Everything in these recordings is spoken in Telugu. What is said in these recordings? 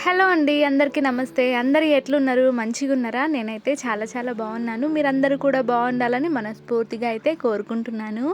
హలో అండి. అందరికీ నమస్తే. అందరూ ఎట్లున్నారు? మంచిగున్నారా? నేనైతే చాలా చాలా బాగున్నాను. మీరందరూ కూడా బాగుండాలని మనస్ఫూర్తిగా అయితే కోరుకుంటున్నాను.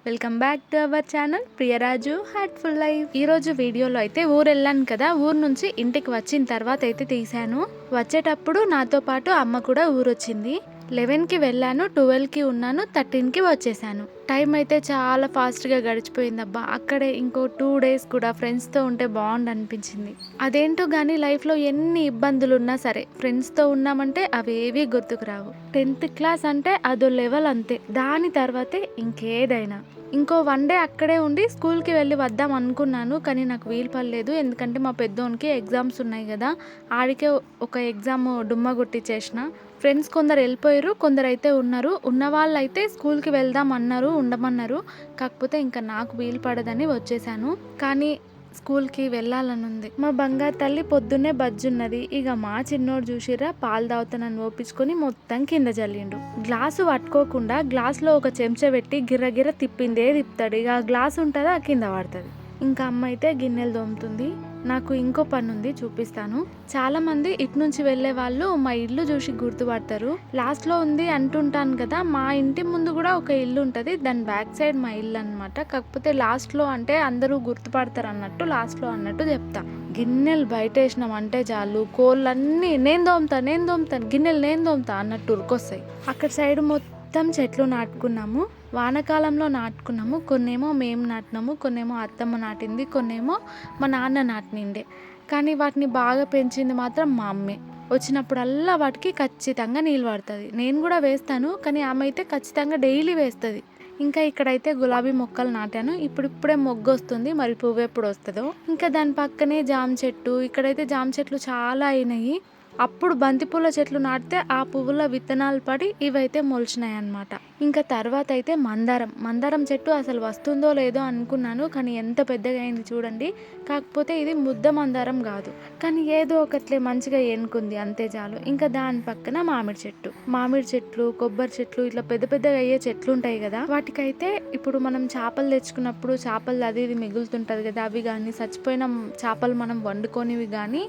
Welcome back to our channel Priyaraju heartful life. ఈరోజు వీడియోలో అయితే ఊరెళ్ళాను కదా, ఊరు నుంచి ఇంటికి వచ్చిన తర్వాత అయితే తీశాను. వచ్చేటప్పుడు నాతో పాటు అమ్మ కూడా ఊరొచ్చింది. 11కి వెళ్ళాను, 12కి ఉన్నాను, 13కి వచ్చేసాను. టైం అయితే చాలా ఫాస్ట్గా గడిచిపోయిందబ్బా. అక్కడే ఇంకో 2 డేస్ కూడా ఫ్రెండ్స్తో ఉంటే బాగుండు అనిపించింది. అదేంటో కానీ లైఫ్లో ఎన్ని ఇబ్బందులు ఉన్నా సరే ఫ్రెండ్స్తో ఉన్నామంటే అవేవి గుర్తుకు రావు. 10th క్లాస్ అంటే అదో లెవెల్ అంతే. దాని తర్వాతే ఇంకేదైనా. ఇంకో 1 డే అక్కడే ఉండి స్కూల్కి వెళ్ళి వద్దాం అనుకున్నాను, కానీ నాకు వీలు పడలేదు. ఎందుకంటే మా పెద్దోనికి ఎగ్జామ్స్ ఉన్నాయి కదా, ఆడికే ఒక ఎగ్జామ్ డుమ్మా కొట్టించేసిన. ఫ్రెండ్స్ కొందరు వెళ్ళిపోయారు, కొందరు అయితే ఉన్నారు. ఉన్న వాళ్ళు అయితే స్కూల్కి వెళ్దాం అన్నారు, ఉండమన్నారు. కాకపోతే ఇంకా నాకు వీలు పడదని వచ్చేసాను. కానీ స్కూల్కి వెళ్ళాలని ఉంది. మా బంగారు తల్లి పొద్దున్నే బజ్జున్నది. ఇక మా చిన్నోడు చూసిరా, పాలు తాగుతానని ఓపించుకొని మొత్తం కింద జల్లిండు. గ్లాసు పట్టుకోకుండా గ్లాసులో ఒక చెంచా పెట్టి గిర్రగిర్ర తిప్పిందే తిప్పుతాడు. ఇక ఆ గ్లాస్ ఉంటుందా కింద పడుతుంది. ఇంకా అమ్మ అయితే గిన్నెలు తోముతుంది. నాకు ఇంకో పని ఉంది, చూపిస్తాను. చాలా మంది ఇటు నుంచి వెళ్ళే వాళ్ళు మా ఇల్లు చూసి గుర్తుపడతారు. లాస్ట్లో ఉంది అంటుంటాను కదా, మా ఇంటి ముందు కూడా ఒక ఇల్లు ఉంటుంది, దాని బ్యాక్ సైడ్ మా ఇల్లు అనమాట. కాకపోతే లాస్ట్లో అంటే అందరూ గుర్తుపడతారు అన్నట్టు లాస్ట్లో అన్నట్టు చెప్తా. గిన్నెలు బయట వేసినాం అంటే చాలు, కోళ్ళన్నీ నేను తోముతాను, గిన్నెలు నేను తోముతా అన్నట్టు ఉరికొస్తాయి. అక్కడ సైడ్ మొత్తం చెట్లు నాటుకున్నాము. వానకాలంలో నాటుకున్నాము. కొన్నేమో మేము నాటినాము, కొన్నేమో అత్తమ్మ నాటింది, కొన్నేమో మా నాన్న నాటినిండే. కానీ వాటిని బాగా పెంచింది మాత్రం మా అమ్మే. వచ్చినప్పుడల్లా వాటికి ఖచ్చితంగా నీళ్ళు పడుతుంది. నేను కూడా వేస్తాను, కానీ ఆమె అయితే ఖచ్చితంగా డైలీ వేస్తుంది. ఇంకా ఇక్కడైతే గులాబీ మొక్కలు నాటాను. ఇప్పుడిప్పుడే మొగ్గు వస్తుంది, మరి పువ్వు ఎప్పుడు వస్తుందో. ఇంకా దాని పక్కనే జామ చెట్టు. ఇక్కడైతే జామ చెట్లు చాలా అయినాయి. అప్పుడు బంతిపూల చెట్లు నాటితే ఆ పువ్వుల విత్తనాలు పడి ఇవైతే మొలిచినాయి అన్నమాట. ఇంకా తర్వాత అయితే మందారం చెట్టు అసలు వస్తుందో లేదో అనుకున్నాను, కానీ ఎంత పెద్దగా అయింది చూడండి. కాకపోతే ఇది ముద్ద మందారం కాదు, కానీ ఏదో ఒకట్లే మంచిగా ఎన్నుకుంది, అంతే చాలు. ఇంకా దాని పక్కన మామిడి చెట్లు, కొబ్బరి చెట్లు, ఇట్లా పెద్ద పెద్దగా అయ్యే చెట్లు ఉంటాయి కదా, వాటికైతే ఇప్పుడు మనం చేపలు తెచ్చుకున్నప్పుడు చేపలు అది ఇది మిగులుతుంటుంది కదా, అవి కానీ చచ్చిపోయిన చేపలు మనం వండుకొనివి కానీ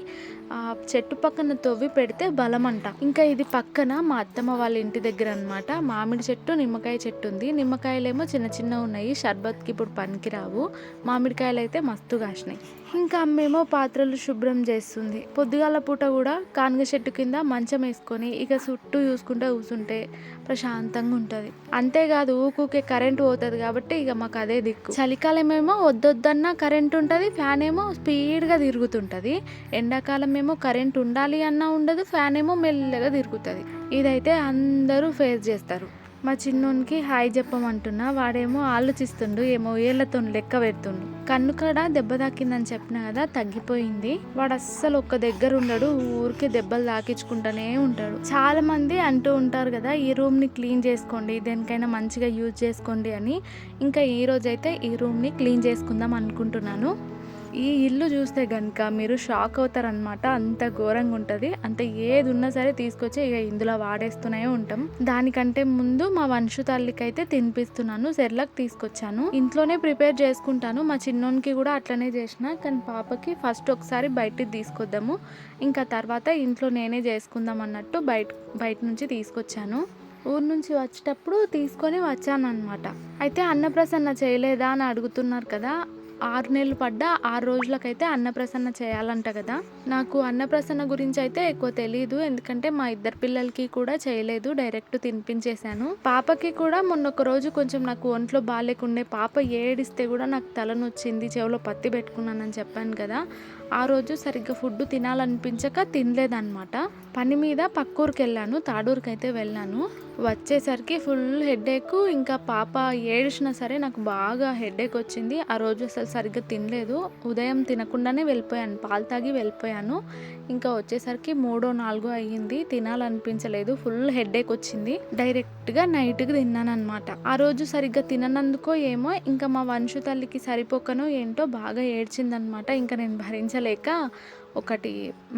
ఆ చెట్టు పక్కన తవ్వి పెడితే బలం అంట. ఇంకా ఇది పక్కన మా అత్తమ్మ వాళ్ళ ఇంటి దగ్గర అనమాట. మామిడి చెట్టు, నిమ్మకాయ చెట్టు ఉంది. నిమ్మకాయలేమో చిన్న చిన్న ఉన్నాయి, షర్బత్కి ఇప్పుడు పనికిరావు. మామిడికాయలు అయితే మస్తు కాసినాయి. ఇంకా అమ్మేమో పాత్రలు శుభ్రం చేస్తుంది. పొద్దుగాల పూట కూడా కానుగ చెట్టు కింద మంచం వేసుకొని ఇక చుట్టూ చూసుకుంటూ కూర్చుంటే ప్రశాంతంగా ఉంటుంది. అంతేకాదు ఊకే కరెంట్ పోతుంది కాబట్టి ఇక మాకు అదే దిక్కు. చలికాలం ఏమో వద్దొద్దన్నా కరెంట్ ఉంటుంది, ఫ్యాన్ ఏమో స్పీడ్గా తిరుగుతుంటుంది. ఎండాకాలం ఏమో కరెంట్ ఉండాలి అన్నా ఉండదు, ఫ్యాన్ ఏమో మెల్లగా తిరుగుతుంది. ఇదైతే అందరూ ఫేస్ చేస్తారు. మా చిన్నోనికి హాయ్ చెప్పమంటున్నా, వాడేమో ఆలోచిస్తుండు, ఏమో ఏళ్లతో లెక్క పెడుతుండు. కన్ను కాడ దెబ్బ తాకిందని చెప్పిన కదా, తగ్గిపోయింది. వాడు అస్సలు ఒక్క దగ్గర ఉండడు, ఊరికే దెబ్బలు తాకించుకుంటూనే ఉంటాడు. చాలా మంది అంటూ ఉంటారు కదా, ఈ రూమ్ని క్లీన్ చేసుకోండి, దేనికైనా మంచిగా యూజ్ చేసుకోండి అని. ఇంకా ఈ రోజైతే ఈ రూమ్ని క్లీన్ చేసుకుందాం అనుకుంటున్నాను. ఈ ఇల్లు చూస్తే కనుక మీరు షాక్ అవుతారనమాట, అంత ఘోరంగా ఉంటుంది. అంత ఏది ఉన్నా సరే తీసుకొచ్చి ఇక ఇందులో వాడేస్తూనే ఉంటాం. దానికంటే ముందు మా వంశు తల్లికి అయితే తినిపిస్తున్నాను, సెర్లాక్ తీసుకొచ్చాను. ఇంట్లోనే ప్రిపేర్ చేసుకుంటాను. మా చిన్నోనికి కూడా అట్లనే చేసిన, కానీ పాపకి ఫస్ట్ ఒకసారి బయటికి తీసుకొద్దాము, ఇంకా తర్వాత ఇంట్లో నేనే చేసుకుందాం అన్నట్టు బయట నుంచి తీసుకొచ్చాను. ఊరు నుంచి వచ్చేటప్పుడు తీసుకొని వచ్చాను అనమాట. అయితే అన్నప్రసన్న చేయలేదా అని అడుగుతున్నారు కదా. 6 నెలలు పడ్డా 6 రోజులకైతే అన్నప్రసన్న చేయాలంట కదా. నాకు అన్నప్రసన్న గురించి అయితే ఎక్కువ తెలియదు, ఎందుకంటే మా ఇద్దరు పిల్లలకి కూడా చేయలేదు, డైరెక్ట్ తినిపించేశాను. పాపకి కూడా మొన్న ఒక రోజు కొంచెం నాకు ఒంట్లో బాగాలేకుండే, పాప ఏడిస్తే కూడా నాకు తలనొచ్చింది, చెవిలో పత్తి పెట్టుకున్నానని చెప్పాను కదా. ఆ రోజు సరిగ్గా ఫుడ్ తినాలనిపించక తినలేదన్నమాట. పని మీద పక్కూరికి వెళ్ళాను, తాడూరుకి అయితే వెళ్ళాను. వచ్చేసరికి ఫుల్ హెడేక్. ఇంకా పాప ఏడిచినా సరే నాకు బాగా హెడేక్ వచ్చింది. ఆ రోజు అసలు సరిగ్గా తినలేదు, ఉదయం తినకుండానే వెళ్ళిపోయాను, పాలు తాగి వెళ్ళిపోయాను. ఇంకా వచ్చేసరికి 3-4 అయ్యింది, తినాలనిపించలేదు, ఫుల్ హెడేక్ వచ్చింది. డైరెక్ట్గా నైట్కి తిన్నాను అనమాట. ఆ రోజు సరిగ్గా తిననందుకో ఏమో ఇంకా మా వంశు తల్లికి సరిపోకనో ఏంటో బాగా ఏడ్చిందనమాట. ఇంకా నేను భరించలేక ఒకటి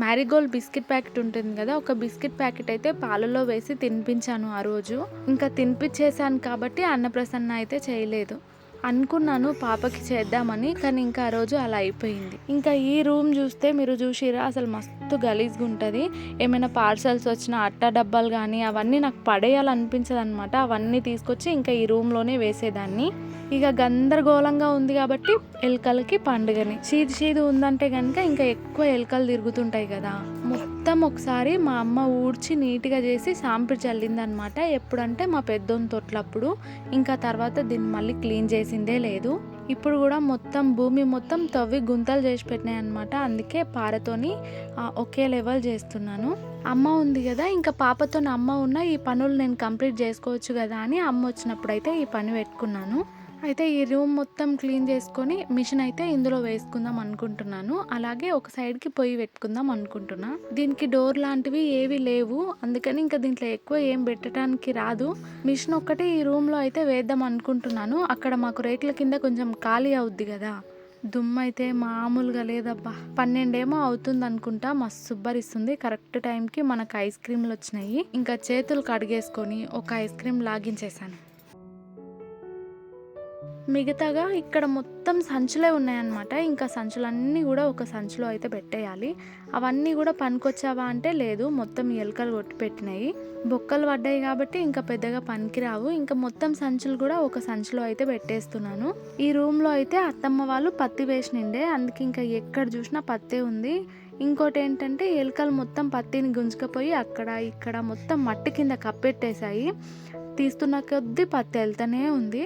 మ్యారీగోల్డ్ బిస్కెట్ ప్యాకెట్ ఉంటుంది కదా, ఒక బిస్కెట్ ప్యాకెట్ అయితే పాలలో వేసి తినిపించాను ఆ రోజు. ఇంకా తినిపించేశాను కాబట్టి అన్నప్రసన్న అయితే చేయలేదు. అనుకున్నాను పాపకి చేద్దామని, కానీ ఇంకా ఆ రోజు అలా అయిపోయింది. ఇంకా ఈ రూమ్ చూస్తే మీరు చూసిరా, అసలు మస్తు మస్తు గలీజ్గా ఉంటుంది. ఏమైనా పార్సల్స్ వచ్చిన అట్ట డబ్బాలు కానీ అవన్నీ నాకు పడేయాలనిపించదు అనమాట. అవన్నీ తీసుకొచ్చి ఇంకా ఈ రూమ్లోనే వేసేదాన్ని. ఇక గందరగోళంగా ఉంది కాబట్టి ఎలుకలకి పండుగని. చీది ఉందంటే కనుక ఇంకా ఎక్కువ ఎలుకలు తిరుగుతుంటాయి కదా. మొత్తం ఒకసారి మా అమ్మ ఊడ్చి నీట్గా చేసి సాంపిడి చల్లిందనమాట. ఎప్పుడంటే మా పెద్దోని తొట్లప్పుడు. ఇంకా తర్వాత దీన్ని మళ్ళీ క్లీన్ చేసిందే లేదు. ఇప్పుడు కూడా మొత్తం భూమి మొత్తం తవ్వి గుంతలు చేసి పెట్టినాయి అనమాట. అందుకే పారతోని ఒకే లెవెల్ చేస్తున్నాను. అమ్మ ఉంది కదా, ఇంకా పాపతో అమ్మ ఉన్న ఈ పనులు నేను కంప్లీట్ చేసుకోవచ్చు కదా అని అమ్మ వచ్చినప్పుడు అయితే ఈ పని పెట్టుకున్నాను. అయితే ఈ రూమ్ మొత్తం క్లీన్ చేసుకొని మిషన్ అయితే ఇందులో వేసుకుందాం అనుకుంటున్నాను. అలాగే ఒక సైడ్కి పొయ్యి పెట్టుకుందాం అనుకుంటున్నా. దీనికి డోర్ లాంటివి ఏవి లేవు, అందుకని ఇంకా దీంట్లో ఎక్కువ ఏం పెట్టడానికి రాదు. మిషన్ ఒక్కటి ఈ రూమ్లో అయితే వేద్దాం అనుకుంటున్నాను. అక్కడ మాకు రేకుల కింద కొంచెం ఖాళీ అవుద్ది కదా. దుమ్ము అయితే మామూలుగా లేదబ్బా. 12 అవుతుంది అనుకుంటా. మస్తు సుబ్బరిస్తుంది. కరెక్ట్ టైంకి మనకు ఐస్ క్రీమ్లు వచ్చినాయి. ఇంకా చేతులు కడిగేసుకొని ఒక ఐస్ క్రీమ్ లాగించేసాను. మిగతాగా ఇక్కడ మొత్తం సంచులే ఉన్నాయన్నమాట. ఇంకా సంచులన్నీ కూడా ఒక సంచులో అయితే పెట్టేయాలి. అవన్నీ కూడా పనికొచ్చావా అంటే లేదు, మొత్తం ఎలుకలు కొట్టి పెట్టినాయి. బొక్కలు పడ్డాయి కాబట్టి ఇంకా పెద్దగా పనికిరావు. ఇంకా మొత్తం సంచులు కూడా ఒక సంచులో అయితే పెట్టేస్తున్నాను. ఈ రూమ్లో అయితే అత్తమ్మ వాళ్ళు పత్తి వేసినిండే, అందుకే ఇంకా ఎక్కడ చూసినా పత్తే ఉంది. ఇంకోటి ఏంటంటే ఎలుకలు మొత్తం పత్తిని గుంజుకపోయి అక్కడ ఇక్కడ మొత్తం మట్టి కింద కప్పెట్టేశాయి. తీస్తున్న కొద్దీ పత్తి వెళ్తూనే ఉంది.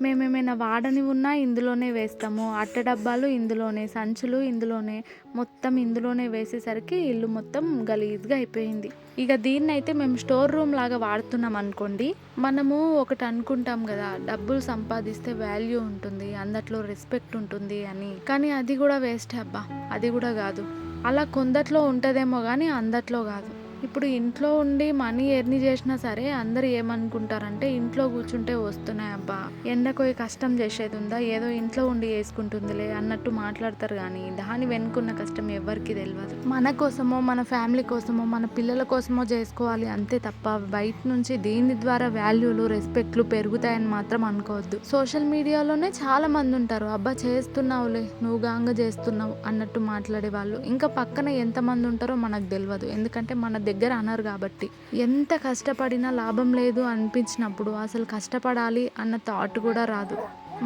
మేమేమైనా వాడని ఉన్నా ఇందులోనే వేస్తాము. అట్ట డబ్బాలు ఇందులోనే, సంచులు ఇందులోనే, మొత్తం ఇందులోనే వేసేసరికి ఇల్లు మొత్తం గలీజ్గా అయిపోయింది. ఇక దీన్ని అయితే మేము స్టోర్ రూమ్ లాగా వాడుతున్నాం అనుకోండి. మనము ఒకటి అనుకుంటాం కదా, డబ్బులు సంపాదిస్తే వాల్యూ ఉంటుంది, అందట్లో రెస్పెక్ట్ ఉంటుంది అని. కానీ అది కూడా వేస్ట్ అబ్బా, అది కూడా కాదు. అలా కొందట్లో ఉంటుందేమో కానీ అందట్లో కాదు. ఇప్పుడు ఇంట్లో ఉండి మనీ ఎర్ని చేసినా సరే అందరు ఏమనుకుంటారంటే ఇంట్లో కూర్చుంటే వస్తున్నాయి అబ్బా, ఎండకోయి కష్టం చేసేది ఉందా, ఏదో ఇంట్లో ఉండి వేసుకుంటుందిలే అన్నట్టు మాట్లాడతారు. కానీ దాని వెనుకున్న కష్టం ఎవరికి తెలియదు. మన కోసమో మన ఫ్యామిలీ కోసమో మన పిల్లల కోసమో చేసుకోవాలి అంతే తప్ప బయట నుంచి దీని ద్వారా వాల్యూలు రెస్పెక్ట్లు పెరుగుతాయని మాత్రం అనుకోవద్దు. సోషల్ మీడియాలోనే చాలా మంది ఉంటారు, అబ్బా చేస్తున్నావులే నువ్వు గాంగ చేస్తున్నావు అన్నట్టు మాట్లాడే వాళ్ళు. ఇంకా పక్కన ఎంతమంది ఉంటారో మనకు తెలియదు, ఎందుకంటే మన దగ్గర అనరు కాబట్టి. ఎంత కష్టపడినా లాభం లేదు అనిపించినప్పుడు అసలు కష్టపడాలి అన్న థాట్ కూడా రాదు.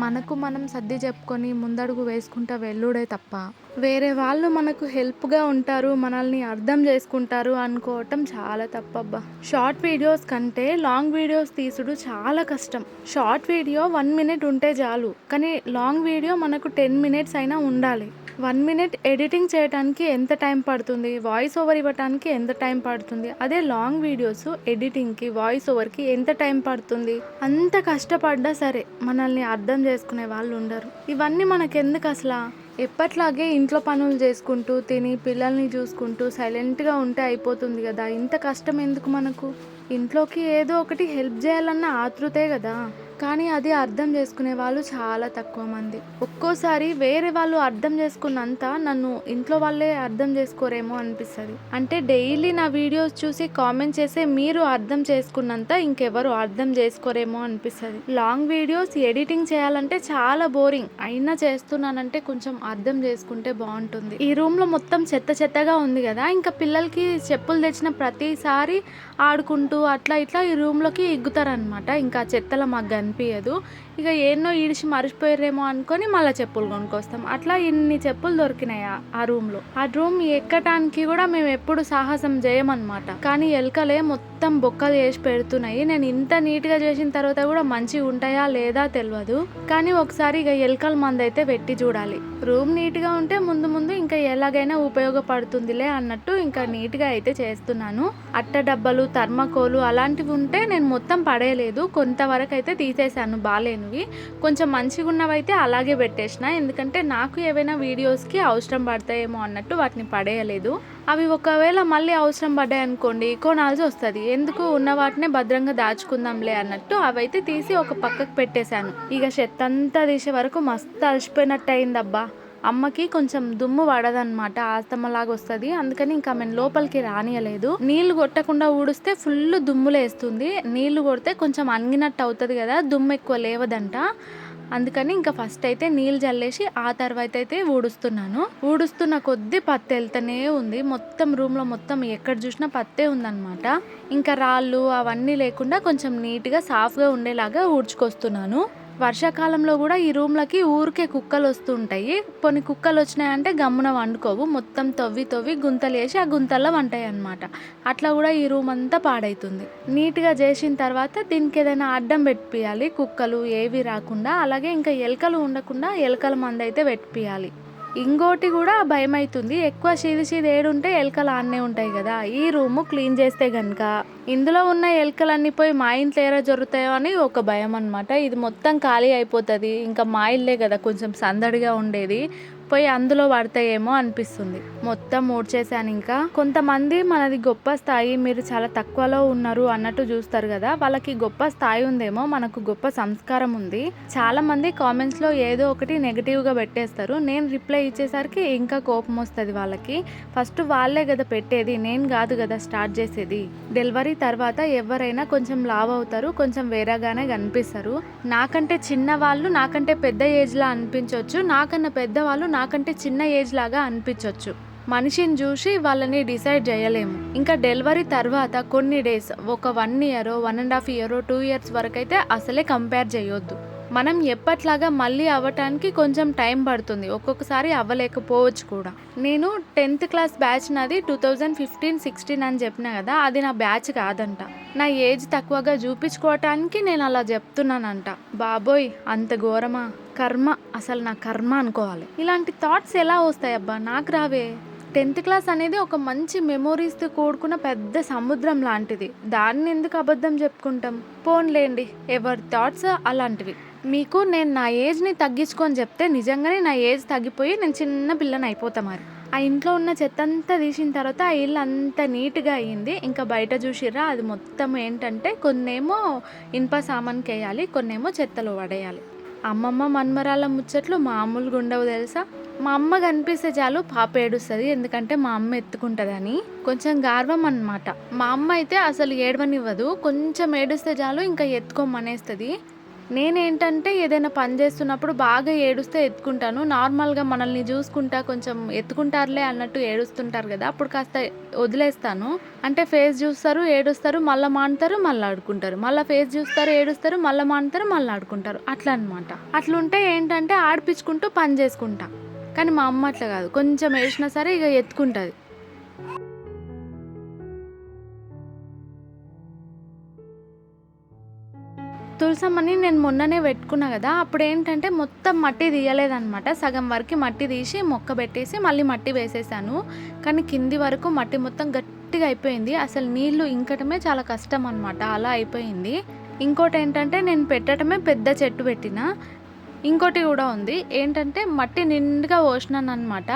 మనకు మనం సర్ది చెప్పుకొని ముందడుగు వేసుకుంటా వెళ్ళుడే తప్ప వేరే వాళ్ళు మనకు హెల్ప్గా ఉంటారు, మనల్ని అర్థం చేసుకుంటారు అనుకోవటం చాలా తప్పబ్బా. షార్ట్ వీడియోస్ కంటే లాంగ్ వీడియోస్ తీసుడు చాలా కష్టం. షార్ట్ వీడియో 1 minute ఉంటే చాలు, కానీ లాంగ్ వీడియో మనకు 10 minutes అయినా ఉండాలి. 1 minute ఎడిటింగ్ చేయడానికి ఎంత టైం పడుతుంది, వాయిస్ ఓవర్ ఇవ్వడానికి ఎంత టైం పడుతుంది. అదే లాంగ్ వీడియోస్ ఎడిటింగ్కి వాయిస్ ఓవర్కి ఎంత టైం పడుతుంది. అంత కష్టపడ్డా సరే మనల్ని అర్థం చేసుకునే వాళ్ళు ఉండరు. ఇవన్నీ మనకెందుకు అసలు? ఎప్పట్లాగే ఇంట్లో పనులు చేసుకుంటూ తిని పిల్లల్ని చూసుకుంటూ సైలెంట్గా ఉంటే అయిపోతుంది కదా. ఇంత కష్టం ఎందుకు మనకు? ఇంట్లోకి ఏదో ఒకటి హెల్ప్ చేయాలన్న ఆతృతే కదా. కానీ అది అర్థం చేసుకునే వాళ్ళు చాలా తక్కువ మంది. ఒక్కోసారి వేరే వాళ్ళు అర్థం చేసుకున్నంత నన్ను ఇంట్లో వాళ్ళే అర్థం చేసుకోరేమో అనిపిస్తుంది. అంటే డైలీ నా వీడియోస్ చూసి కామెంట్ చేసే మీరు అర్థం చేసుకున్నంత ఇంకెవరు అర్థం చేసుకోరేమో అనిపిస్తుంది. లాంగ్ వీడియోస్ ఎడిటింగ్ చేయాలంటే చాలా బోరింగ్, అయినా చేస్తున్నానంటే కొంచెం అర్థం చేసుకుంటే బాగుంటుంది. ఈ రూమ్లో మొత్తం చెత్త చెత్తగా ఉంది కదా, ఇంకా పిల్లలకి చెప్పులు తెచ్చిన ప్రతిసారి ఆడుకుంటూ అట్లా ఇట్లా ఈ రూమ్లోకి ఎగ్గుతారనమాట. ఇంకా చెత్తల మాకు కనిపించదు. ఇక ఎన్నో ఈడిచి మర్చిపోయారేమో అనుకొని మళ్ళీ చెప్పులు కొనుక్కొస్తాం. అట్లా ఇన్ని చెప్పులు దొరికినాయి ఆ రూమ్లో. ఆ రూమ్ ఎక్కటానికి కూడా మేము ఎప్పుడు సాహసం చేయమన్నమాట. కానీ ఎలుకలే మొత్తం బొక్కలు చేసి పెడుతున్నాయి. నేను ఇంత నీట్గా చేసిన తర్వాత కూడా మంచిగా ఉంటాయా లేదా తెలియదు. కానీ ఒకసారి ఇక ఎలుకల మందు అయితే పెట్టి చూడాలి. రూమ్ నీట్గా ఉంటే ముందు ముందు ఇంకా ఎలాగైనా ఉపయోగపడుతుందిలే అన్నట్టు ఇంకా నీట్గా అయితే చేస్తున్నాను. అట్ట డబ్బాలు థర్మాకోలు అలాంటివి ఉంటే నేను మొత్తం పడేయలేదు, కొంతవరకు అయితే తీసేసాను. బాలేనివి కొంచెం మంచిగా ఉన్నవైతే అలాగే పెట్టేసిన, ఎందుకంటే నాకు ఏవైనా వీడియోస్కి అవసరం పడతాయేమో అన్నట్టు వాటిని పడేయలేదు. అవి ఒకవేళ మళ్ళీ అవసరం పడ్డాయి అనుకోండి కొనాల్సి వస్తుంది, ఎందుకు ఉన్న వాటినే భద్రంగా దాచుకుందాంలే అన్నట్టు అవైతే తీసి ఒక పక్కకు పెట్టేశాను. ఇక చెత్తంతా తీసే వరకు మస్తు అలసిపోయినట్టు అయిందబ్బా. అమ్మకి కొంచెం దుమ్ము పడదనమాట, ఆస్తమలాగా వస్తుంది, అందుకని ఇంకా ఆమెను లోపలికి రానియలేదు. నీళ్లు కొట్టకుండా ఊడిస్తే ఫుల్ దుమ్ములేస్తుంది, నీళ్లు కొడితే కొంచెం అణిగినట్టు అవుతుంది కదా, దుమ్ము ఎక్కువ లేవదంట. అందుకని ఇంకా ఫస్ట్ అయితే నీళ్ళు జల్లేసి ఆ తర్వాత అయితే ఊడుస్తున్నాను. ఊడుస్తున్న కొద్దీ పత్తి వెళ్తూనే ఉంది. మొత్తం రూమ్లో మొత్తం ఎక్కడ చూసినా పత్తే ఉందన్నమాట. ఇంకా రాళ్ళు అవన్నీ లేకుండా కొంచెం నీట్గా సాఫ్గా ఉండేలాగా ఊడ్చుకొస్తున్నాను. వర్షాకాలంలో కూడా ఈ రూమ్లకి ఊరికే కుక్కలు వస్తూ ఉంటాయి. కొన్ని కుక్కలు వచ్చినాయంటే గమ్మున వండుకోవు, మొత్తం తవ్వి తవ్వి గుంతలు వేసి ఆ గుంతల్లో వంటాయి అన్నమాట. అట్లా కూడా ఈ రూమ్ అంతా పాడైతుంది. నీట్గా చేసిన తర్వాత దీనికి ఏదైనా అడ్డం పెట్టియాలి, కుక్కలు ఏవి రాకుండా. అలాగే ఇంకా ఎలకలు ఉండకుండా ఎలకల మందు అయితే పెట్టియాలి. ఇంకోటి కూడా భయం అవుతుంది, ఎక్కువ సీది ఏడుంటే ఎలకలు ఆన్నే ఉంటాయి కదా. ఈ రూము క్లీన్ చేస్తే కనుక ఇందులో ఉన్న ఎలకలన్నీ పోయి మా ఇంట్లో ఏరా జరుగుతాయో అని ఒక భయం అనమాట. ఇది మొత్తం ఖాళీ అయిపోతుంది, ఇంకా మా ఇల్లే కదా కొంచెం సందడిగా ఉండేది, పోయి అందులో పడతాయేమో అనిపిస్తుంది. మొత్తం ఊడ్చేసాను. ఇంకా కొంతమంది మనది గొప్ప స్థాయి, మీరు చాలా తక్కువలో ఉన్నారు అన్నట్టు చూస్తారు కదా, వాళ్ళకి గొప్ప స్థాయి ఉందేమో, మనకు గొప్ప సంస్కారం ఉంది. చాలా మంది కామెంట్స్లో ఏదో ఒకటి నెగిటివ్గా పెట్టేస్తారు. నేను రిప్లై ఇచ్చేసరికి ఇంకా కోపం వస్తుంది వాళ్ళకి. ఫస్ట్ వాళ్ళే కదా పెట్టేది, నేను కాదు కదా స్టార్ట్ చేసేది. డెలివరీ తర్వాత ఎవరైనా కొంచెం లావ్ అవుతారు, కొంచెం వేరేగానే కనిపిస్తారు. నాకంటే చిన్న వాళ్ళు నాకంటే పెద్ద ఏజ్లా అనిపించవచ్చు, నాకన్నా పెద్దవాళ్ళు నాకంటే చిన్న ఏజ్ లాగా అనిపించవచ్చు. మనిషిని చూసి వాళ్ళని డిసైడ్ చేయలేము. ఇంకా డెలివరీ తర్వాత కొన్ని డేస్, ఒక 1 year 1.5 year 2 years వరకు అయితే అసలే కంపేర్ చేయొద్దు. మనం ఎప్పట్లాగా మళ్ళీ అవ్వటానికి కొంచెం టైం పడుతుంది, ఒక్కొక్కసారి అవ్వలేకపోవచ్చు కూడా. నేను 10th క్లాస్ బ్యాచ్ నాది 2015-16 అని చెప్పిన కదా, అది నా బ్యాచ్ కాదంట. నా ఏజ్ తక్కువగా చూపించుకోవటానికి నేను అలా చెప్తున్నానంట. బాబోయ్ అంత ఘోరమా? కర్మ, అసలు నా కర్మ అనుకోవాలి. ఇలాంటి థాట్స్ ఎలా వస్తాయి అబ్బా, నాకు రావే. 10th క్లాస్ అనేది ఒక మంచి మెమోరీస్తో కూడుకున్న పెద్ద సముద్రం లాంటిది, దాన్ని ఎందుకు అబద్ధం చెప్పుకుంటాం? పోన్లేండి, ఎవరి థాట్స్ అలాంటివి. మీకు నేను నా ఏజ్ని తగ్గించుకొని చెప్తే నిజంగానే నా ఏజ్ తగ్గిపోయి నేను చిన్న పిల్లని అయిపోతా. మరి ఆ ఇంట్లో ఉన్న చెత్త అంతా తీసిన తర్వాత ఆ ఇల్లు అంత నీట్గా అయ్యింది. ఇంకా బయట చూసిర్రా, అది మొత్తం ఏంటంటే కొన్నేమో ఇనుప సామాన్కి వేయాలి, కొన్నేమో చెత్తలో పడేయాలి. అమ్మమ్మ మన్మరాళ్ళ ముచ్చట్లు మామూలుగా ఉండవు తెలుసా. మా అమ్మ కనిపిస్తే చాలు పాప ఏడుస్తుంది, ఎందుకంటే మా అమ్మ ఎత్తుకుంటుందని. కొంచెం గార్వం అన్నమాట. మా అమ్మ అయితే అసలు ఏడవనివ్వదు, కొంచెం ఏడుస్తే చాలు ఇంకా ఎత్తుకోమనేస్తుంది. నేనేంటంటే ఏదైనా పని చేస్తున్నప్పుడు బాగా ఏడుస్తే ఎత్తుకుంటాను. నార్మల్గా మనల్ని చూసుకుంటా కొంచెం ఎత్తుకుంటారులే అన్నట్టు ఏడుస్తుంటారు కదా, అప్పుడు కాస్త వదిలేస్తాను. అంటే ఫేస్ చూస్తారు, ఏడుస్తారు, మళ్ళీ మానుతారు, మళ్ళీ ఆడుకుంటారు, మళ్ళీ ఫేస్ చూస్తారు, ఏడుస్తారు, మళ్ళీ మానుతారు, మళ్ళీ ఆడుకుంటారు, అట్లా అనమాట. అట్లుంటే ఏంటంటే ఆడిపించుకుంటూ పని చేసుకుంటా. కానీ మా అమ్మ అట్లా కాదు, కొంచెం ఏడిచినా సరే ఇక ఎత్తుకుంటుంది. తులసమ్మని నేను మొన్ననే పెట్టుకున్నా కదా, అప్పుడు ఏంటంటే మొత్తం మట్టి తీయలేదన్నమాట. సగం వరకు మట్టి తీసి మొక్క పెట్టేసి మళ్ళీ మట్టి వేసేసాను. కానీ కింది వరకు మట్టి మొత్తం గట్టిగా అయిపోయింది. అసలు నీళ్లు ఇంకటమే చాలా కష్టం అనమాట, అలా అయిపోయింది. ఇంకోటి ఏంటంటే నేను పెట్టడమే పెద్ద చెట్టు పెట్టిన. ఇంకోటి కూడా ఉంది ఏంటంటే మట్టి నిండుగా పోసినాను అనమాట.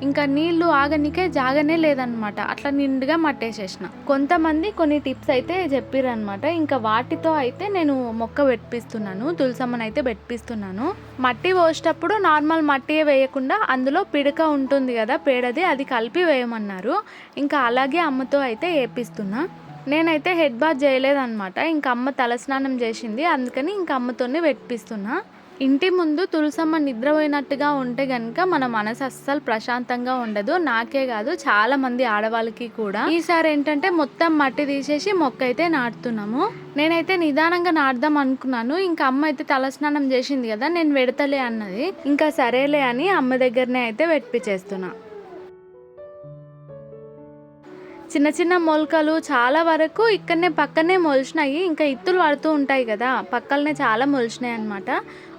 ఇంకా నీళ్లు ఆగనికే జాగనే లేదనమాట, అట్లా నిండుగా మట్టేసేసిన. కొంతమంది కొన్ని టిప్స్ అయితే చెప్పిరనమాట. ఇంకా వాటితో అయితే నేను మొక్క పెట్టిస్తున్నాను, తులసమ్మని అయితే పెట్టిస్తున్నాను. మట్టి పోసేటప్పుడు నార్మల్ మట్టియే వేయకుండా అందులో పిడక ఉంటుంది కదా పేడది, అది కలిపి వేయమన్నారు. ఇంకా అలాగే అమ్మతో అయితే వేపిస్తున్నా. నేనైతే హెడ్ బాత్ చేయలేదన్నమాట, ఇంకా అమ్మ తలస్నానం చేసింది, అందుకని ఇంకా అమ్మతోనే పెట్టిస్తున్నా. ఇంటి ముందు తులసమ్మ నిద్రపోయినట్టుగా ఉంటే కనుక మన మనసు అస్సలు ప్రశాంతంగా ఉండదు. నాకే కాదు, చాలా మంది ఆడవాళ్ళకి కూడా. ఈసారి ఏంటంటే మొత్తం మట్టి తీసేసి మొక్క అయితే నాటుతున్నాము. నేనైతే నిదానంగా నాటుదాం అనుకున్నాను. ఇంకా అమ్మ అయితే తలస్నానం చేసింది కదా, నేను పెడతలే అన్నది. ఇంకా సరేలే అని అమ్మ దగ్గరనే అయితే పెట్టించేస్తున్నా. చిన్న చిన్న మొలకలు చాలా వరకు ఇక్కడనే పక్కనే మొలిచినాయి. ఇంకా ఇత్తులు పడుతూ ఉంటాయి కదా, పక్కనే చాలా మొలిచినాయి అనమాట.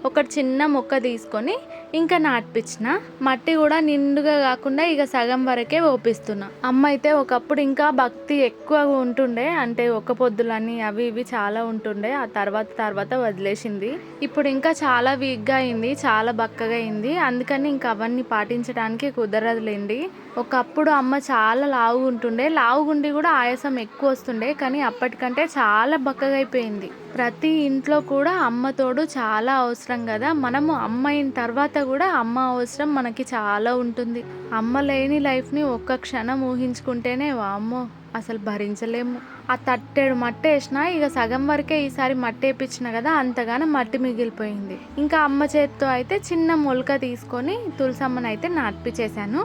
ఒకటి చిన్న మొక్క తీసుకొని ఇంకా నాటిపించిన. మట్టి కూడా నిండుగా కాకుండా ఇక సగం వరకే ఓపిస్తున్నా. అమ్మ అయితే ఒకప్పుడు ఇంకా భక్తి ఎక్కువ ఉంటుండే, అంటే ఒక్క పొద్దులని అవి ఇవి చాలా ఉంటుండే. ఆ తర్వాత వదిలేసింది. ఇప్పుడు ఇంకా చాలా వీక్గా అయింది, చాలా బక్కగా అయింది. అందుకని ఇంకా అవన్నీ పాటించడానికి కుదరదులేండి. ఒకప్పుడు అమ్మ చాలా లావుగా ఉంటుండే, లావుగుండి కూడా ఆయాసం ఎక్కువ వస్తుండే. కానీ అప్పటికంటే చాలా బక్కగా అయిపోయింది. ప్రతి ఇంట్లో కూడా అమ్మ తోడు చాలా అవసరం కదా. మనము అమ్మ అయిన తర్వాత కూడా అమ్మ అవసరం మనకి చాలా ఉంటుంది. అమ్మ లేని లైఫ్ని ఒక్క క్షణం ఊహించుకుంటేనే వామ్మో అసలు భరించలేము. ఆ తట్టెడు మట్టేసినా ఇక సగం వరకే ఈసారి మట్టేపించిన కదా, అంతగానో మట్టి మిగిలిపోయింది. ఇంకా అమ్మ చేత్తో అయితే చిన్న మొలక తీసుకొని తులసమ్మనైతే నాటిపించేశాను.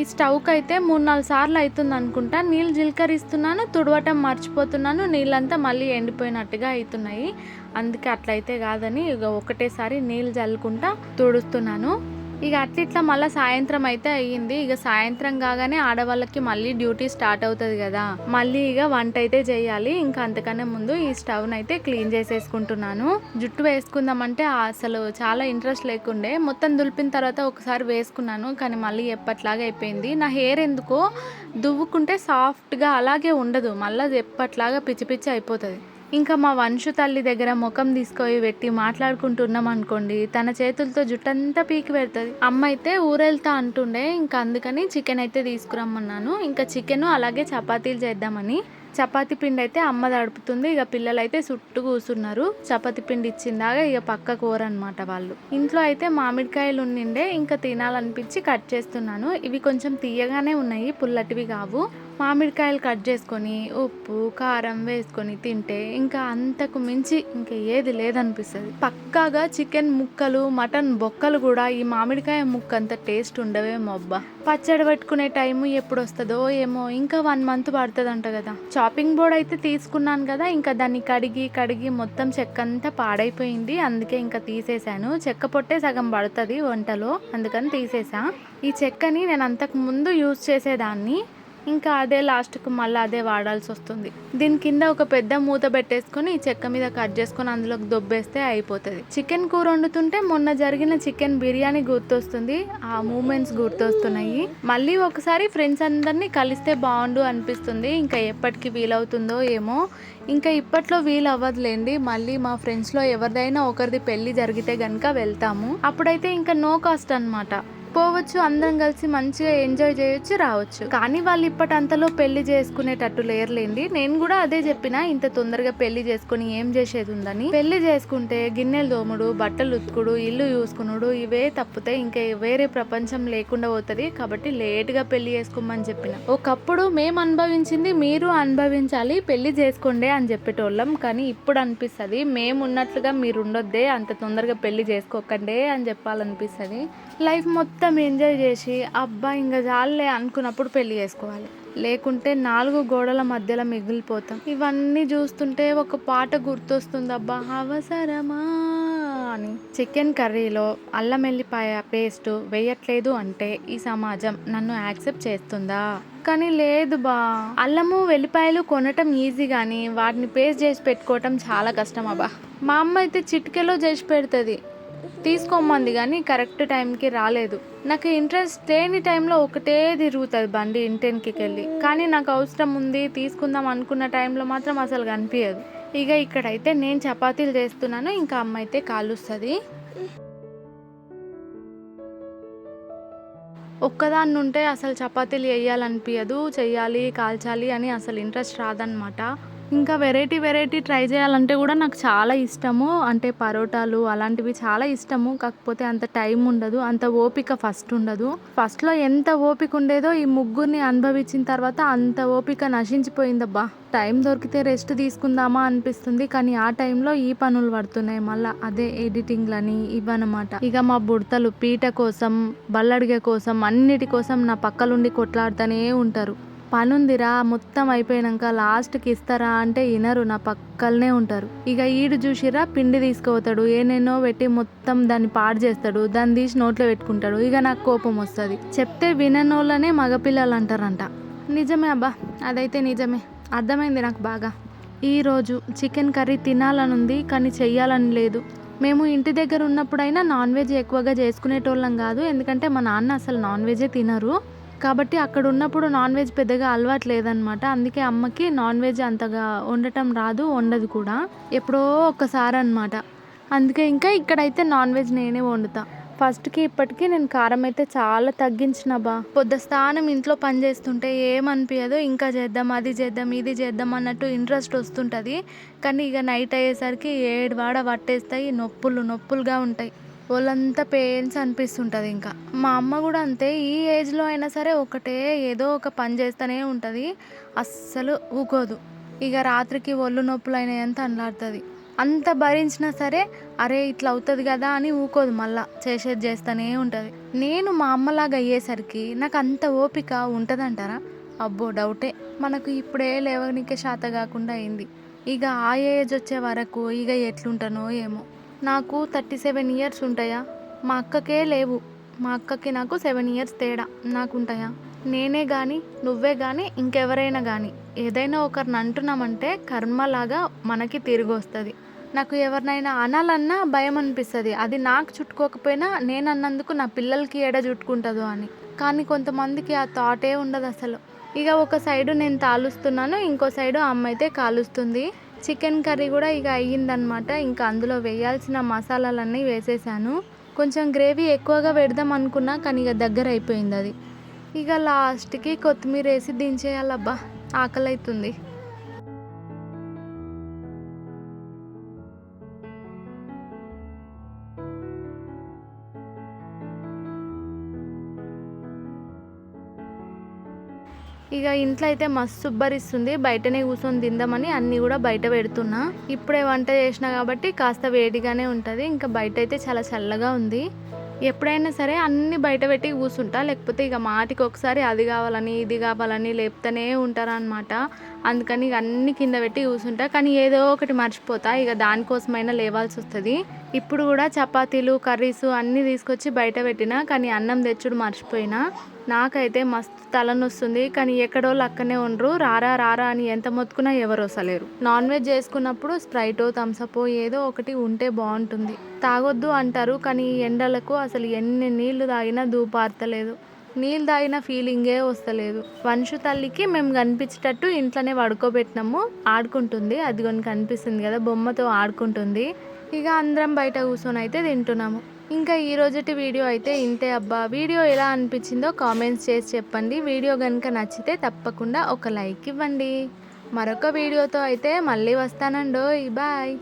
ఈ స్టవ్కి అయితే 3-4 సార్లు అవుతుంది అనుకుంటా. నీళ్ళు జీలకరిస్తున్నాను, తుడవటం మర్చిపోతున్నాను, నీళ్ళంతా మళ్ళీ ఎండిపోయినట్టుగా అవుతున్నాయి. అందుకే అట్లయితే కాదని ఇక ఒకటేసారి నీళ్ళు చల్లుకుంటా తుడుస్తున్నాను. ఇక అట్లా మళ్ళీ సాయంత్రం అయితే అయ్యింది. ఇక సాయంత్రం కాగానే ఆడవాళ్ళకి మళ్ళీ డ్యూటీ స్టార్ట్ అవుతుంది కదా, మళ్ళీ ఇక వంట అయితే చేయాలి. ఇంకా అంతకన్నా ముందు ఈ స్టవ్ని అయితే క్లీన్ చేసేసుకుంటున్నాను. జుట్టు వేసుకుందామంటే అసలు చాలా ఇంట్రెస్ట్ లేకుండే, మొత్తం దులిపిన తర్వాత ఒకసారి వేసుకున్నాను, కానీ మళ్ళీ ఎప్పట్లాగా అయిపోయింది. నా హెయిర్ ఎందుకో దువ్వుకుంటే సాఫ్ట్గా అలాగే ఉండదు, మళ్ళీ ఎప్పట్లాగా పిచ్చి పిచ్చి అయిపోతుంది. ఇంకా మా వంశు తల్లి దగ్గర ముఖం తీసుకొని పెట్టి మాట్లాడుకుంటున్నాం అనుకోండి, తన చేతులతో జుట్టంతా పీకి పెడుతుంది. అమ్మ అయితే ఊరెళ్తా అంటుండే, ఇంకా అందుకని చికెన్ అయితే తీసుకురమ్మన్నాను. ఇంకా చికెన్ అలాగే చపాతీలు చేద్దామని చపాతీ పిండి అయితే అమ్మ తడుపుతుంది. ఇక పిల్లలు అయితే చుట్టూ కూర్చున్నారు. చపాతీ పిండి ఇచ్చిందాగా ఇక పక్క కూర అనమాట వాళ్ళు. ఇంట్లో అయితే మామిడికాయలు ఉండిండే, ఇంకా తినాలనిపించి కట్ చేస్తున్నాను. ఇవి కొంచెం తీయగానే ఉన్నాయి, పుల్లటివి కావు. మామిడికాయలు కట్ చేసుకొని ఉప్పు కారం వేసుకొని తింటే ఇంకా అంతకు మించి ఇంకా ఏది లేదనిపిస్తుంది. పక్కాగా చికెన్ ముక్కలు మటన్ బొక్కలు కూడా ఈ మామిడికాయ ముక్క అంత టేస్ట్ ఉండవేమో అబ్బా. పచ్చడి పెట్టుకునే టైము ఎప్పుడు వస్తుందో ఏమో, ఇంకా 1 మంత్ పడుతుందంట కదా. చాపింగ్ బోర్డ్ అయితే తీసుకున్నాను కదా, ఇంకా దాన్ని కడిగి మొత్తం చెక్క అంతా పాడైపోయింది. అందుకే ఇంకా తీసేసాను. చెక్క పొట్టే సగం పడుతుంది వంటలో, అందుకని తీసేసా. ఈ చెక్కని నేను అంతకు ముందు యూజ్ చేసేదాన్ని, ఇంకా అదే లాస్ట్కు మళ్ళీ అదే వాడాల్సి వస్తుంది. దీని కింద ఒక పెద్ద మూత పెట్టేసుకొని ఈ చెక్క మీద కట్ చేసుకొని అందులోకి దొబ్బేస్తే అయిపోతుంది. చికెన్ కూర వండుతుంటే మొన్న జరిగిన చికెన్ బిర్యానీ గుర్తొస్తుంది, ఆ మూమెంట్స్ గుర్తొస్తున్నాయి. మళ్ళీ ఒకసారి ఫ్రెండ్స్ అందరినీ కలిస్తే బాగుండు అనిపిస్తుంది. ఇంకా ఎప్పటికి వీలవుతుందో ఏమో, ఇంకా ఇప్పట్లో వీలు అవ్వదులేండి. మళ్ళీ మా ఫ్రెండ్స్లో ఎవరిదైనా ఒకరిది పెళ్ళి జరిగితే కనుక వెళ్తాము. అప్పుడైతే ఇంకా నో కాస్ట్ అనమాట, పోవచ్చు, అందరం కలిసి మంచిగా ఎంజాయ్ చేయొచ్చు, రావచ్చు. కానీ వాళ్ళు ఇప్పటంతలో పెళ్లి చేసుకునేటట్టు లేరులేండి. నేను కూడా అదే చెప్పిన, ఇంత తొందరగా పెళ్లి చేసుకుని ఏం చేసేది ఉందని. పెళ్లి చేసుకుంటే గిన్నెలు దోముడు, బట్టలు ఉతుకుడు, ఇల్లు చూసుకునుడు ఇవే తప్పితే ఇంకా వేరే ప్రపంచం లేకుండా పోతుంది. కాబట్టి లేటుగా పెళ్లి చేసుకోమని చెప్పిన. ఒకప్పుడు మేము అనుభవించింది మీరు అనుభవించాలి, పెళ్లి చేసుకోండి అని చెప్పేటోళ్ళం. కానీ ఇప్పుడు అనిపిస్తుంది మేము ఉన్నట్లుగా మీరు ఉండొద్దే, అంత తొందరగా పెళ్లి చేసుకోకండి అని చెప్పాలనిపిస్తుంది. లైఫ్ మొత్తం ఎంజాయ్ చేసి అబ్బా ఇంకా చాలే అనుకున్నప్పుడు పెళ్లి చేసుకోవాలి, లేకుంటే 4 గోడల మధ్యలో మిగిలిపోతాం. ఇవన్నీ చూస్తుంటే ఒక పాట గుర్తొస్తుంది అబ్బా, అవసరమా అని. చికెన్ కర్రీలో అల్లం వెల్లిపాయ పేస్ట్ వేయట్లేదు అంటే ఈ సమాజం నన్ను యాక్సెప్ట్ చేస్తుందా? కానీ లేదు బా, అల్లము వెల్లిపాయలు కొనటం ఈజీ కానీ వాటిని పేస్ట్ చేసి పెట్టుకోవటం చాలా కష్టం అబ్బా. మా అమ్మ అయితే చిటికెలో చేసి పెడుతుంది, తీసుకోమంది కానీ కరెక్ట్ టైంకి రాలేదు. నాకు ఇంట్రెస్ట్ లేని టైంలో ఒకటే తిరుగుతుంది బండి ఇంటెన్కి వెళ్ళి, కానీ నాకు అవసరం ఉంది తీసుకుందాం అనుకున్న టైంలో మాత్రం అసలు కనిపించదు. ఇక ఇక్కడైతే నేను చపాతీలు చేస్తున్నాను, ఇంకా అమ్మ అయితే కాలుస్తుంది. ఒక్కదాన్ని ఉంటే అసలు చపాతీలు వేయాలనిపించదు, చెయ్యాలి కాల్చాలి అని అసలు ఇంట్రెస్ట్ రాదనమాట. ఇంకా వెరైటీ ట్రై చేయాలంటే కూడా నాకు చాలా ఇష్టము, అంటే పరోటాలు అలాంటివి చాలా ఇష్టము. కాకపోతే అంత టైం ఉండదు, అంత ఓపిక ఫస్ట్ ఉండదు. ఫస్ట్లో ఎంత ఓపిక ఉండేదో ఈ ముగ్గురిని అనుభవించిన తర్వాత అంత ఓపిక నశించిపోయిందబ్బా. టైం దొరికితే రెస్ట్ తీసుకుందామా అనిపిస్తుంది, కానీ ఆ టైంలో ఈ పనులు పడుతున్నాయి మళ్ళీ, అదే ఎడిటింగ్లని ఇవన్నమాట. ఇక మా బుడతలు పీట కోసం బల్లడిగ కోసం అన్నిటి కోసం నా పక్కలుండి కొట్లాడుతూనే ఉంటారు. పనుందిరా మొత్తం అయిపోయినాక లాస్ట్కి ఇస్తారా అంటే వినరు, నా పక్కలనే ఉంటారు. ఇక ఈడు చూసిరా పిండి తీసుకుపోతాడు, ఏనేనో పెట్టి మొత్తం దాన్ని పాడు చేస్తాడు, దాన్ని తీసి నోట్లో పెట్టుకుంటాడు. ఇక నాకు కోపం వస్తుంది. చెప్తే విననోళ్ళనే మగపిల్లలు అంటారంట. నిజమే అబ్బా, అదైతే నిజమే, అర్థమైంది నాకు బాగా. ఈరోజు చికెన్ కర్రీ తినాలనుంది కానీ చెయ్యాలని లేదు. మేము ఇంటి దగ్గర ఉన్నప్పుడైనా నాన్ వెజ్ ఎక్కువగా చేసుకునేటోళ్ళం కాదు, ఎందుకంటే మా నాన్న అసలు నాన్ వెజే తినరు. కాబట్టి అక్కడ ఉన్నప్పుడు నాన్ వెజ్ పెద్దగా అలవాటు లేదనమాట. అందుకే అమ్మకి నాన్ వెజ్ అంతగా వండటం రాదు, వండదు కూడా, ఎప్పుడో ఒక్కసారి అనమాట. అందుకే ఇంకా ఇక్కడైతే నాన్ వెజ్ నేనే వండుతా. ఫస్ట్కి ఇప్పటికీ నేను కారం అయితే చాలా తగ్గించినబా. పొద్దుస్థానం ఇంట్లో పని చేస్తుంటే ఏమనిపించదు, ఇంకా చేద్దాం అది చేద్దాం ఇది చేద్దాం అన్నట్టు ఇంట్రెస్ట్ వస్తుంటుంది. కానీ ఇక నైట్ అయ్యేసరికి 7 వాడ పట్టేస్తాయి, నొప్పులుగా ఉంటాయి. ఒళ్ళంతా పెయిన్స్ అనిపిస్తుంటుంది. ఇంకా మా అమ్మ కూడా అంతే, ఈ ఏజ్లో అయినా సరే ఒకటే ఏదో ఒక పని చేస్తూనే ఉంటుంది, అస్సలు ఊకోదు. ఇక రాత్రికి ఒళ్ళు నొప్పులైనాయంత అల్లాడుతుంది. అంత భరించినా సరే అరే ఇట్లా అవుతుంది కదా అని ఊకోదు, మళ్ళా చేసేది చేస్తూనే ఉంటుంది. నేను మా అమ్మలాగా అయ్యేసరికి నాకు అంత ఓపిక ఉంటుందంటారా? అబ్బో డౌటే. మనకు ఇప్పుడే లేవనికే శాత కాకుండా అయింది, ఇక ఆ ఏజ్ వచ్చే వరకు ఇక ఎట్లుంటానో ఏమో. నాకు 37 ఇయర్స్ ఉంటాయా? మా అక్కకే లేవు. మా అక్కకి నాకు 7 ఇయర్స్ తేడా నాకుంటాయా? నేనే కానీ నువ్వే కానీ ఇంకెవరైనా కానీ ఏదైనా ఒకరిని అంటున్నామంటే కర్మలాగా మనకి తిరిగి వస్తుంది. నాకు ఎవరినైనా అనాలన్నా భయం అనిపిస్తుంది, అది నాకు చుట్టుకోకపోయినా నేను అన్నందుకు నా పిల్లలకి ఎడ చుట్టుకుంటుందో అని. కానీ కొంతమందికి ఆ థాటే ఉండదు అసలు. ఇక ఒక సైడు నేను తాలుస్తున్నాను, ఇంకో సైడు అమ్మ అయితే కాలుస్తుంది. చికెన్ కర్రీ కూడా ఇక అయ్యిందనమాట. ఇంకా అందులో వేయాల్సిన మసాలాలన్నీ వేసేసాను. కొంచెం గ్రేవీ ఎక్కువగా పెడదాం అనుకున్నా, కానీ ఇక దగ్గర అయిపోయింది అది. ఇక లాస్ట్కి కొత్తిమీర వేసి దించేయాలబ్బా, ఆకలి అవుతుంది. ఇక ఇంట్లో అయితే మస్తు ఉబ్బరిస్తుంది, బయటనే కూర్చొని తిందామని అన్నీ కూడా బయట పెడుతున్నా. ఇప్పుడే వంట చేసినా కాబట్టి కాస్త వేడిగానే ఉంటుంది. ఇంకా బయట అయితే చాలా చల్లగా ఉంది. ఎప్పుడైనా సరే అన్నీ బయట పెట్టి కూర్చుంటా, లేకపోతే ఇక మాటికి ఒకసారి అది కావాలని ఇది కావాలని లేపుతూనే ఉంటారనమాట. అందుకని ఇక అన్నీ కింద పెట్టి కూర్చుంటా, కానీ ఏదో ఒకటి మర్చిపోతా, ఇక దానికోసమైనా లేవాల్సి వస్తుంది. ఇప్పుడు కూడా చపాతీలు కర్రీస్ అన్నీ తీసుకొచ్చి బయట పెట్టినా, కానీ అన్నం తెచ్చుడు మర్చిపోయినా. నాకైతే మస్తు తలనొస్తుంది, కానీ ఎక్కడోళ్ళు అక్కనే ఉండరు, రారా రారా అని ఎంత మొత్తుకున్నా ఎవరు వస్తలేరు. నాన్ వెజ్ చేసుకున్నప్పుడు స్ప్రైటో థమ్సపో ఏదో ఒకటి ఉంటే బాగుంటుంది. తాగొద్దు అంటారు, కానీ ఈ ఎండలకు అసలు ఎన్ని నీళ్లు తాగినా దూపార్తలేదు. నీళ్ళు తాగిన ఫీలింగే వస్తలేదు. వంశు తల్లికి మేము కనిపించేటట్టు ఇంట్లోనే పడుకోబెట్టినాము, ఆడుకుంటుంది. అది కొన్ని కనిపిస్తుంది కదా, బొమ్మతో ఆడుకుంటుంది. ఇక అందరం బయట కూర్చొని అయితే తింటున్నాము. ఇంకా ఈ రోజుటి వీడియో అయితే ఇంతే అబ్బా. వీడియో ఎలా అనిపించిందో కామెంట్స్ చేసి చెప్పండి. వీడియో కనుక నచ్చితే తప్పకుండా ఒక లైక్ ఇవ్వండి. మరొక వీడియోతో అయితే మళ్ళీ వస్తానండోయ్, బాయ్.